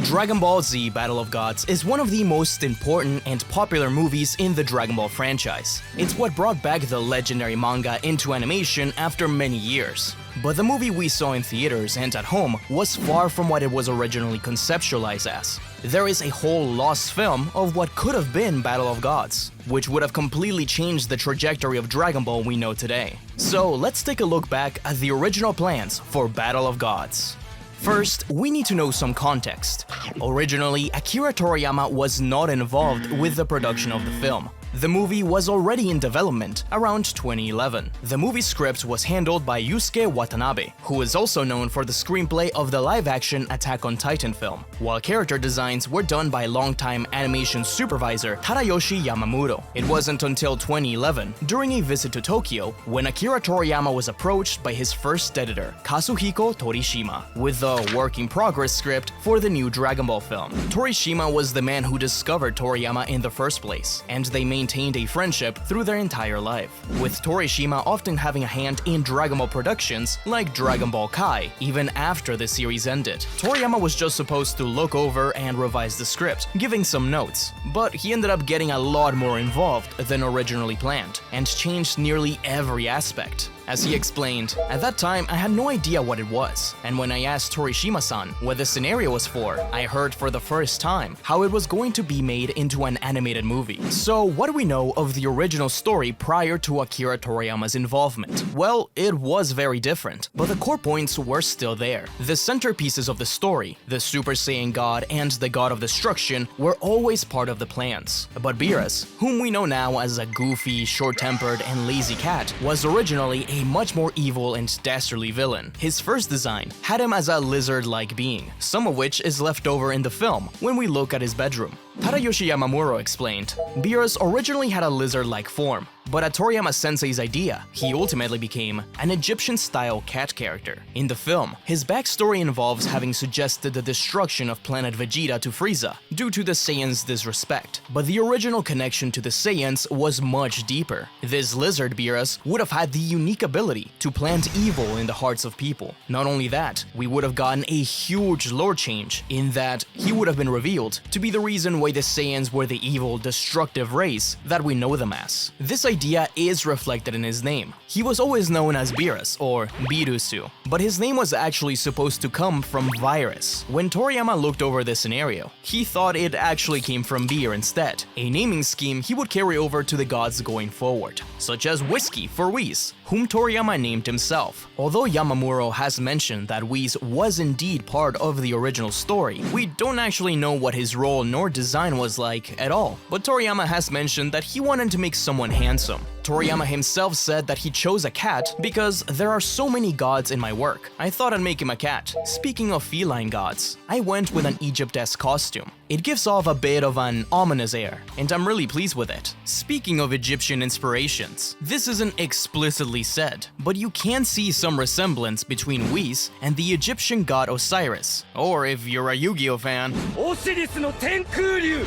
Dragon Ball Z Battle of Gods is one of the most important and popular movies in the Dragon Ball franchise. It's what brought back the legendary manga into animation after many years. But the movie we saw in theaters and at home was far from what it was originally conceptualized as. There is a whole lost film of what could have been Battle of Gods, which would have completely changed the trajectory of Dragon Ball we know today. So let's take a look back at the original plans for Battle of Gods. First, we need to know some context. Originally, Akira Toriyama was not involved with the production of the film. The movie was already in development around 2011. The movie script was handled by Yusuke Watanabe, who is also known for the screenplay of the live-action Attack on Titan film, while character designs were done by longtime animation supervisor Tadayoshi Yamamoto. It wasn't until 2011, during a visit to Tokyo, when Akira Toriyama was approached by his first editor, Kazuhiko Torishima, with the work-in-progress script for the new Dragon Ball film. Torishima was the man who discovered Toriyama in the first place, and they maintained a friendship through their entire life, with Torishima often having a hand in Dragon Ball productions like Dragon Ball Kai, even after the series ended. Toriyama was just supposed to look over and revise the script, giving some notes, but he ended up getting a lot more involved than originally planned, and changed nearly every aspect. As he explained, "At that time, I had no idea what it was, and when I asked Torishima-san what the scenario was for, I heard for the first time how it was going to be made into an animated movie." So what do we know of the original story prior to Akira Toriyama's involvement? Well, it was very different, but the core points were still there. The centerpieces of the story, the Super Saiyan God and the God of Destruction, were always part of the plans. But Beerus, whom we know now as a goofy, short-tempered, and lazy cat, was originally a much more evil and dastardly villain. His first design had him as a lizard-like being, some of which is left over in the film when we look at his bedroom. Tadayoshi Yamamoto explained, "Beerus originally had a lizard-like form, but at Toriyama Sensei's idea, he ultimately became an Egyptian-style cat character. In the film, his backstory involves having suggested the destruction of planet Vegeta to Frieza due to the Saiyans' disrespect, but the original connection to the Saiyans was much deeper. This lizard Beerus would have had the unique ability to plant evil in the hearts of people. Not only that, we would have gotten a huge lore change in that he would have been revealed to be the reason why the Saiyans were the evil, destructive race that we know them as. This idea is reflected in his name. He was always known as Beerus, or Beerusu, but his name was actually supposed to come from virus. When Toriyama looked over this scenario, he thought it actually came from beer instead, a naming scheme he would carry over to the gods going forward, such as Whiskey for Whis, whom Toriyama named himself. Although Yamamoto has mentioned that Whis was indeed part of the original story, we don't actually know what his role nor design was like at all, but Toriyama has mentioned that he wanted to make someone handsome. Toriyama himself said that he chose a cat because there are so many gods in my work. I thought I'd make him a cat. Speaking of feline gods, I went with an Egypt-esque costume. It gives off a bit of an ominous air, and I'm really pleased with it. Speaking of Egyptian inspirations, this isn't explicitly said, but you can see some resemblance between Whis and the Egyptian god Osiris, or if you're a Yu-Gi-Oh fan, Osiris no Tenkuryu!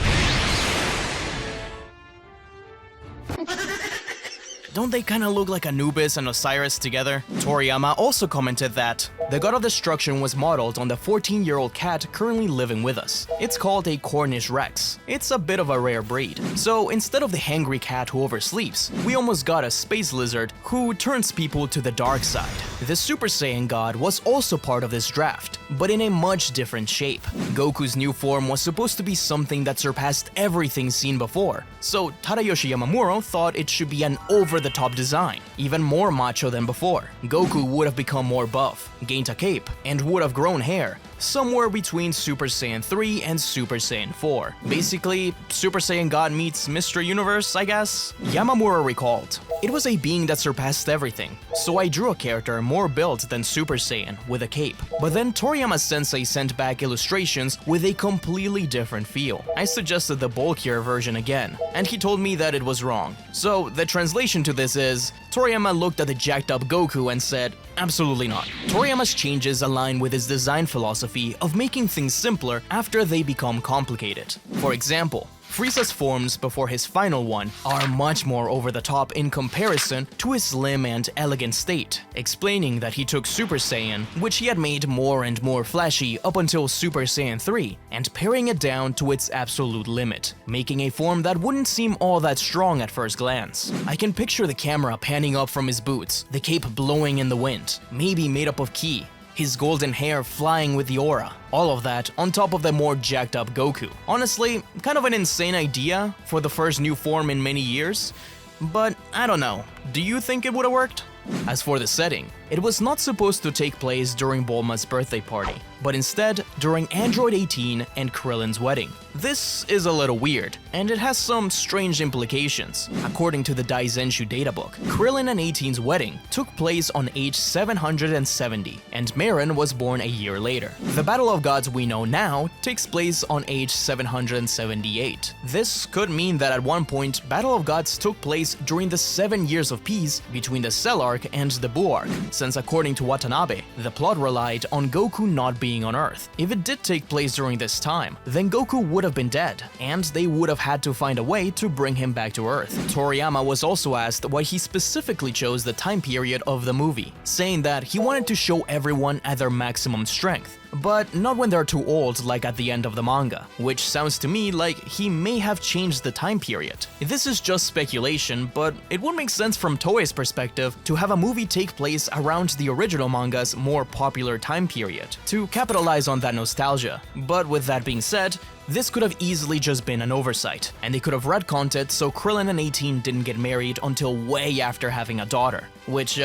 Don't they kinda look like Anubis and Osiris together? Toriyama also commented that the God of Destruction was modeled on the 14-year-old cat currently living with us. It's called a Cornish Rex. It's a bit of a rare breed. So instead of the hangry cat who oversleeps, we almost got a space lizard who turns people to the dark side. The Super Saiyan God was also part of this draft, but in a much different shape. Goku's new form was supposed to be something that surpassed everything seen before, so Tadayoshi Yamamoto thought it should be an over-the-top design, even more macho than before. Goku would have become more buff, gained a cape, and would have grown hair, somewhere between Super Saiyan 3 and Super Saiyan 4. Basically, Super Saiyan God meets Mr. Universe, I guess? Yamamoto recalled, "It was a being that surpassed everything, so I drew a character more built than Super Saiyan with a cape." But then Toriyama Sensei sent back illustrations with a completely different feel. I suggested the bulkier version again, and he told me that it was wrong. So the translation to this is, Toriyama looked at the jacked up Goku and said, "Absolutely not." Toriyama's changes align with his design philosophy of making things simpler after they become complicated. For example, Frieza's forms before his final one are much more over the top in comparison to his slim and elegant state, explaining that he took Super Saiyan, which he had made more and more flashy up until Super Saiyan 3, and paring it down to its absolute limit, making a form that wouldn't seem all that strong at first glance. I can picture the camera panning up from his boots, the cape blowing in the wind, maybe made up of ki, his golden hair flying with the aura. All of that on top of the more jacked up Goku. Honestly, kind of an insane idea for the first new form in many years, but I don't know, do you think it would have worked? As for the setting, it was not supposed to take place during Bulma's birthday party, but instead during Android 18 and Krillin's wedding. This is a little weird, and it has some strange implications. According to the Daizenshu databook, Krillin and 18's wedding took place on age 770, and Marin was born a year later. The Battle of Gods we know now takes place on age 778. This could mean that at one point, Battle of Gods took place during the 7 years of peace between the Cell Arc and the Buu Arc, since according to Watanabe, the plot relied on Goku not being on Earth. If it did take place during this time, then Goku would have been dead, and they would have had to find a way to bring him back to Earth. Toriyama was also asked why he specifically chose the time period of the movie, saying that he wanted to show everyone at their maximum strength, but not when they're too old like at the end of the manga, which sounds to me like he may have changed the time period. This is just speculation, but it would make sense from Toei's perspective to have a movie take place around the original manga's more popular time period, to capitalize on that nostalgia. But with that being said, this could have easily just been an oversight, and they could have retconned it so Krillin and 18 didn't get married until way after having a daughter, which,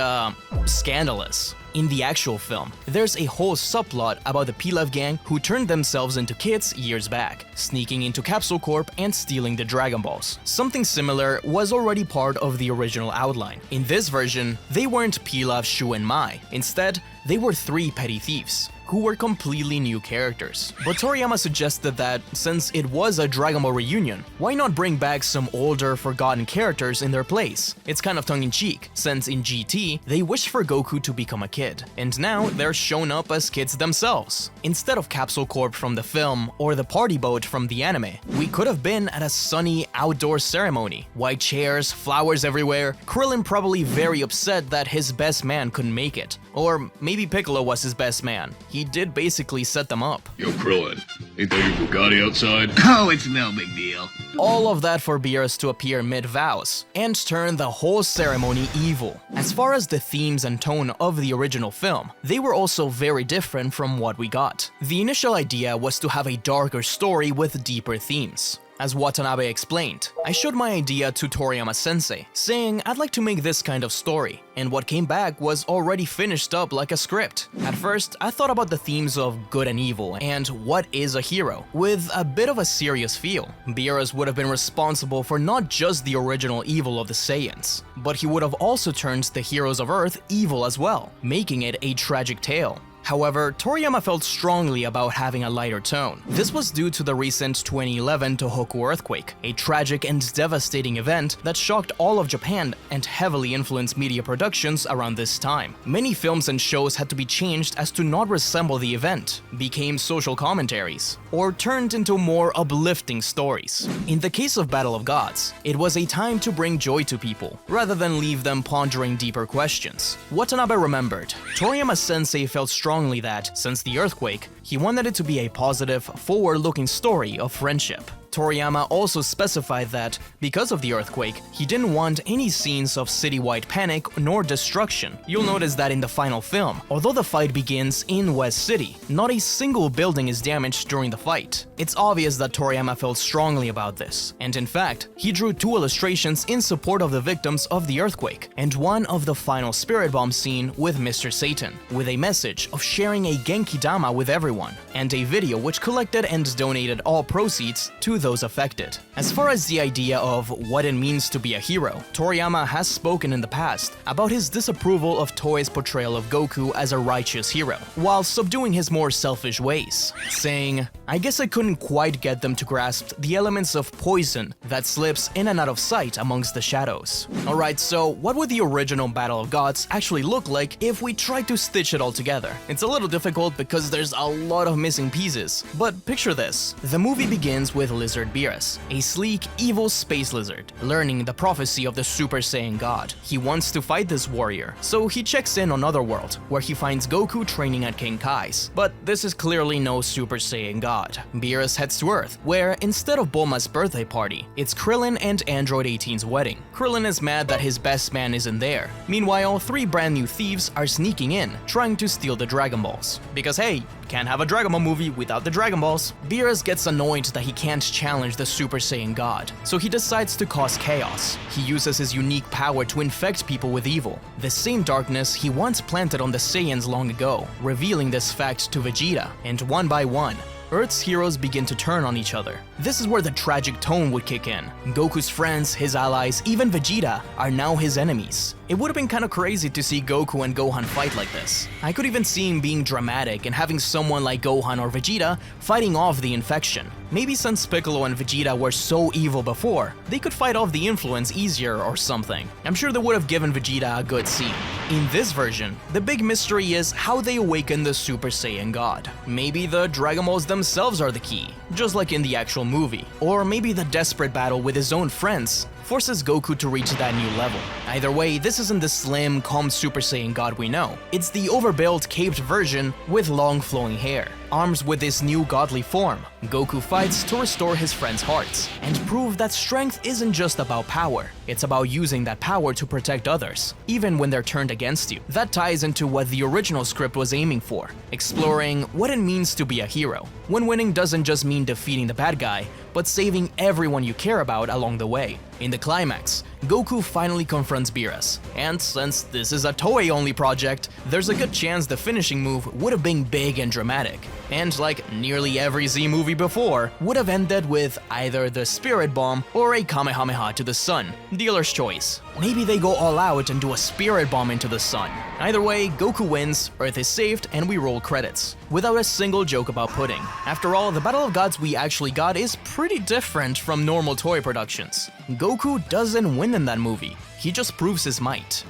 scandalous. In the actual film, there's a whole subplot about the Pilaf gang who turned themselves into kids years back, sneaking into Capsule Corp and stealing the Dragon Balls. Something similar was already part of the original outline. In this version, they weren't Pilaf, Shu, and Mai. Instead, they were 3 petty thieves, who were completely new characters. But Toriyama suggested that, since it was a Dragon Ball reunion, why not bring back some older, forgotten characters in their place? It's kind of tongue-in-cheek, since in GT, they wished for Goku to become a kid, and now they're shown up as kids themselves. Instead of Capsule Corp from the film, or the party boat from the anime, we could have been at a sunny, outdoor ceremony. White chairs, flowers everywhere, Krillin probably very upset that his best man couldn't make it. Or maybe Piccolo was his best man. He did basically set them up. Yo, Krillin, ain't that your Bugatti outside? Oh, it's no big deal. All of that for Beerus to appear mid-vows and turn the whole ceremony evil. As far as the themes and tone of the original film, they were also very different from what we got. The initial idea was to have a darker story with deeper themes. As Watanabe explained, I showed my idea to Toriyama-sensei, saying I'd like to make this kind of story, and what came back was already finished up like a script. At first, I thought about the themes of good and evil, and what is a hero, with a bit of a serious feel. Beerus would have been responsible for not just the original evil of the Saiyans, but he would have also turned the heroes of Earth evil as well, making it a tragic tale. However, Toriyama felt strongly about having a lighter tone. This was due to the recent 2011 Tohoku earthquake, a tragic and devastating event that shocked all of Japan and heavily influenced media productions around this time. Many films and shows had to be changed as to not resemble the event, became social commentaries, or turned into more uplifting stories. In the case of Battle of Gods, it was a time to bring joy to people, rather than leave them pondering deeper questions. Watanabe remembered, Toriyama-sensei felt strongly that, since the earthquake, he wanted it to be a positive, forward-looking story of friendship. Toriyama also specified that, because of the earthquake, he didn't want any scenes of citywide panic nor destruction. You'll notice that in the final film, although the fight begins in West City, not a single building is damaged during the fight. It's obvious that Toriyama felt strongly about this, and in fact, he drew 2 illustrations in support of the victims of the earthquake, and one of the final Spirit Bomb scene with Mr. Satan, with a message of sharing a Genki Dama with everyone, and a video which collected and donated all proceeds to those affected. As far as the idea of what it means to be a hero, Toriyama has spoken in the past about his disapproval of Toei's portrayal of Goku as a righteous hero, while subduing his more selfish ways, saying, I guess I couldn't quite get them to grasp the elements of poison that slips in and out of sight amongst the shadows. Alright, so what would the original Battle of Gods actually look like if we tried to stitch it all together? It's a little difficult because there's a lot of missing pieces, but picture this. The movie begins with Lizard Beerus, a sleek, evil space lizard, learning the prophecy of the Super Saiyan God. He wants to fight this warrior, so he checks in on Otherworld, where he finds Goku training at King Kai's. But this is clearly no Super Saiyan God. Beerus heads to Earth, where instead of Bulma's birthday party, it's Krillin and Android 18's wedding. Krillin is mad that his best man isn't there. Meanwhile, 3 brand new thieves are sneaking in, trying to steal the Dragon Balls. Because hey, can't have a Dragon Ball movie without the Dragon Balls. Beerus gets annoyed that he can't challenge the Super Saiyan God, so he decides to cause chaos. He uses his unique power to infect people with evil, the same darkness he once planted on the Saiyans long ago, revealing this fact to Vegeta, and one by one, Earth's heroes begin to turn on each other. This is where the tragic tone would kick in. Goku's friends, his allies, even Vegeta, are now his enemies. It would have been kinda crazy to see Goku and Gohan fight like this. I could even see him being dramatic and having someone like Gohan or Vegeta fighting off the infection. Maybe since Piccolo and Vegeta were so evil before, they could fight off the influence easier or something. I'm sure they would have given Vegeta a good scene. In this version, the big mystery is how they awaken the Super Saiyan God. Maybe the Dragon Balls themselves are the key, just like in the actual movie. Or maybe the desperate battle with his own friends forces Goku to reach that new level. Either way, this isn't the slim, calm Super Saiyan God we know. It's the overbuilt, caped version with long flowing hair. Armed with this new godly form, Goku fights to restore his friends' hearts and prove that strength isn't just about power, it's about using that power to protect others, even when they're turned against you. That ties into what the original script was aiming for, exploring what it means to be a hero, when winning doesn't just mean defeating the bad guy, but saving everyone you care about along the way. In the climax, Goku finally confronts Beerus, and since this is a Toei-only project, there's a good chance the finishing move would have been big and dramatic, and like nearly every Z movie before, would have ended with either the Spirit Bomb or a Kamehameha to the sun, dealer's choice. Maybe they go all out and do a Spirit Bomb into the sun. Either way, Goku wins, Earth is saved, and we roll credits, without a single joke about pudding. After all, the Battle of Gods we actually got is pretty different from normal toy productions. Goku doesn't win in that movie, he just proves his might.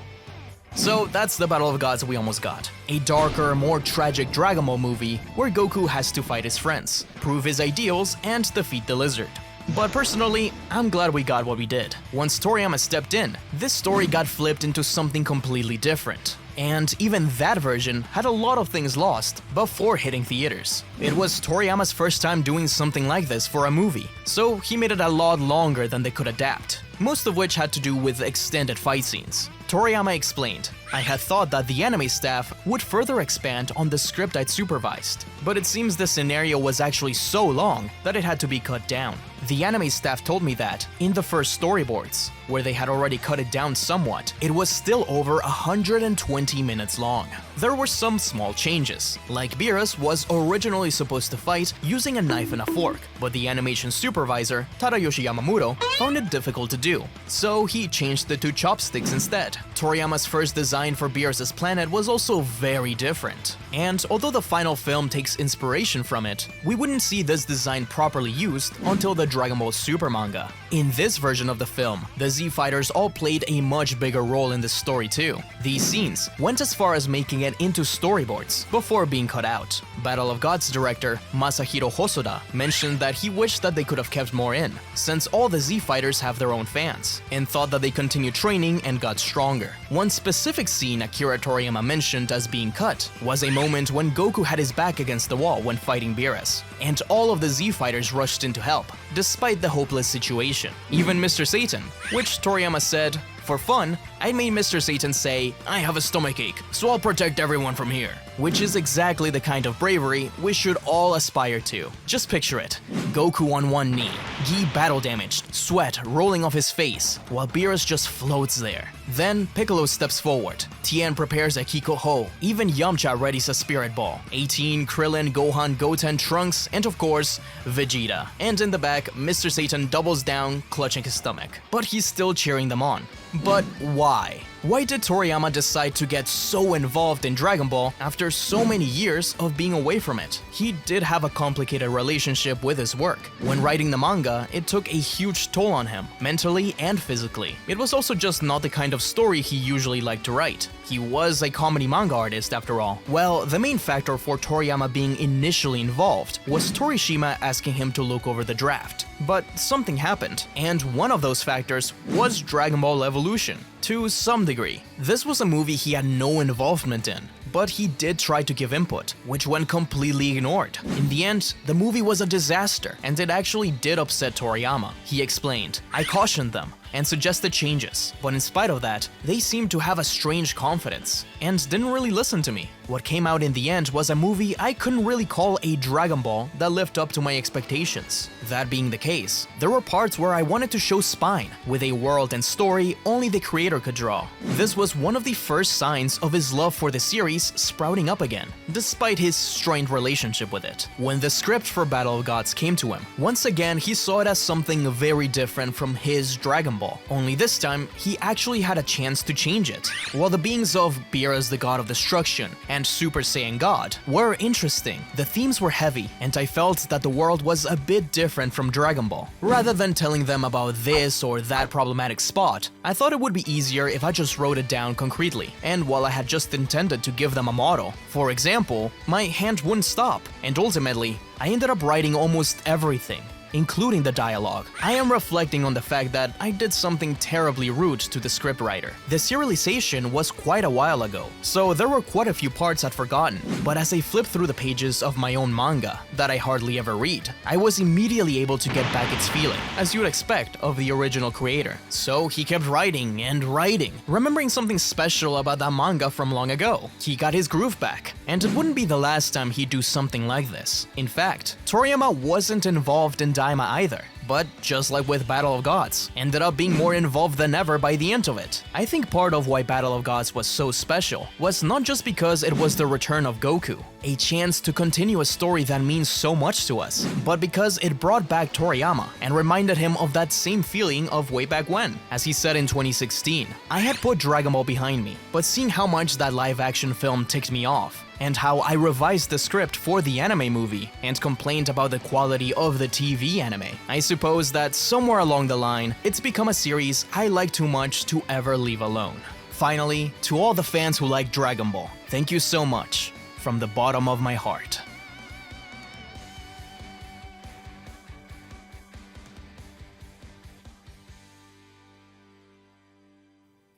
So that's the Battle of Gods we almost got. A darker, more tragic Dragon Ball movie where Goku has to fight his friends, prove his ideals, and defeat the lizard. But personally, I'm glad we got what we did. Once Toriyama stepped in, this story got flipped into something completely different. And even that version had a lot of things lost before hitting theaters. It was Toriyama's first time doing something like this for a movie, so he made it a lot longer than they could adapt, most of which had to do with extended fight scenes. Toriyama explained, "I had thought that the anime staff would further expand on the script I'd supervised, but it seems the scenario was actually so long that it had to be cut down. The anime staff told me that, in the first storyboards, where they had already cut it down somewhat, it was still over 120 minutes long. There were some small changes, like Beerus was originally supposed to fight using a knife and a fork, but the animation supervisor, Tadayoshi Yamamoto, found it difficult to do, so he changed it to chopsticks instead. Toriyama's first design for Beerus' planet was also very different, and although the final film takes inspiration from it, we wouldn't see this design properly used until the Dragon Ball Super manga. In this version of the film, the Z-Fighters all played a much bigger role in the story too. These scenes went as far as making it into storyboards before being cut out. Battle of Gods director Masahiro Hosoda mentioned that he wished that they could have kept more in, since all the Z-Fighters have their own fans, and thought that they continued training and got stronger. One specific scene Akira Toriyama mentioned as being cut was a moment when Goku had his back against the wall when fighting Beerus, and all of the Z-Fighters rushed in to help, despite the hopeless situation. Even Mr. Satan, which Toriyama said, "For fun, I made Mr. Satan say, 'I have a stomachache, so I'll protect everyone from here.'" Which is exactly the kind of bravery we should all aspire to. Just picture it. Goku on one knee, gi battle damaged, sweat rolling off his face, while Beerus just floats there. Then Piccolo steps forward, Tien prepares a Kiko-Ho, even Yamcha readies a Spirit Ball, 18, Krillin, Gohan, Goten, Trunks, and of course, Vegeta. And in the back, Mr. Satan doubles down, clutching his stomach. But he's still cheering them on. But why? Why did Toriyama decide to get so involved in Dragon Ball after so many years of being away from it? He did have a complicated relationship with his work. When writing the manga, it took a huge toll on him, mentally and physically. It was also just not the kind of story he usually liked to write. He was a comedy manga artist after all. Well, the main factor for Toriyama being initially involved was Torishima asking him to look over the draft. But something happened, and one of those factors was Dragon Ball Evolution, to some degree. This was a movie he had no involvement in, but he did try to give input, which went completely ignored. In the end, the movie was a disaster, and it actually did upset Toriyama. He explained, "I cautioned them and suggested changes, but in spite of that, they seemed to have a strange confidence and didn't really listen to me. What came out in the end was a movie I couldn't really call a Dragon Ball that lived up to my expectations. That being the case, there were parts where I wanted to show spine, with a world and story only the creator could draw. This was one of the first signs of his love for the series sprouting up again, despite his strained relationship with it. When the script for Battle of Gods came to him, once again he saw it as something very different from his Dragon Ball. Only this time, he actually had a chance to change it. While the beings of Beerus the God of Destruction and Super Saiyan God were interesting, the themes were heavy, and I felt that the world was a bit different from Dragon Ball. Rather than telling them about this or that problematic spot, I thought it would be easier if I just wrote it down concretely, and while I had just intended to give them a model. For example, my hand wouldn't stop, and ultimately, I ended up writing almost everything, including the dialogue. I am reflecting on the fact that I did something terribly rude to the scriptwriter. The serialization was quite a while ago, so there were quite a few parts I'd forgotten, but as I flipped through the pages of my own manga, that I hardly ever read, I was immediately able to get back its feeling, as you'd expect of the original creator. So he kept writing and writing, remembering something special about that manga from long ago. He got his groove back, and it wouldn't be the last time he'd do something like this. In fact, Toriyama wasn't involved in Daima either, but just like with Battle of Gods, ended up being more involved than ever by the end of it. I think part of why Battle of Gods was so special was not just because it was the return of Goku, a chance to continue a story that means so much to us, but because it brought back Toriyama and reminded him of that same feeling of way back when. As he said in 2016, "I had put Dragon Ball behind me, but seeing how much that live-action film ticked me off, and how I revised the script for the anime movie and complained about the quality of the TV anime, I suppose that somewhere along the line, it's become a series I like too much to ever leave alone." Finally, to all the fans who like Dragon Ball, thank you so much, from the bottom of my heart.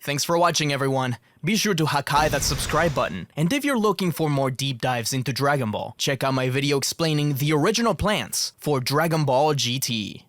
Thanks for watching, everyone. Be sure to hakai that subscribe button, and if you're looking for more deep dives into Dragon Ball, check out my video explaining the original plans for Dragon Ball GT.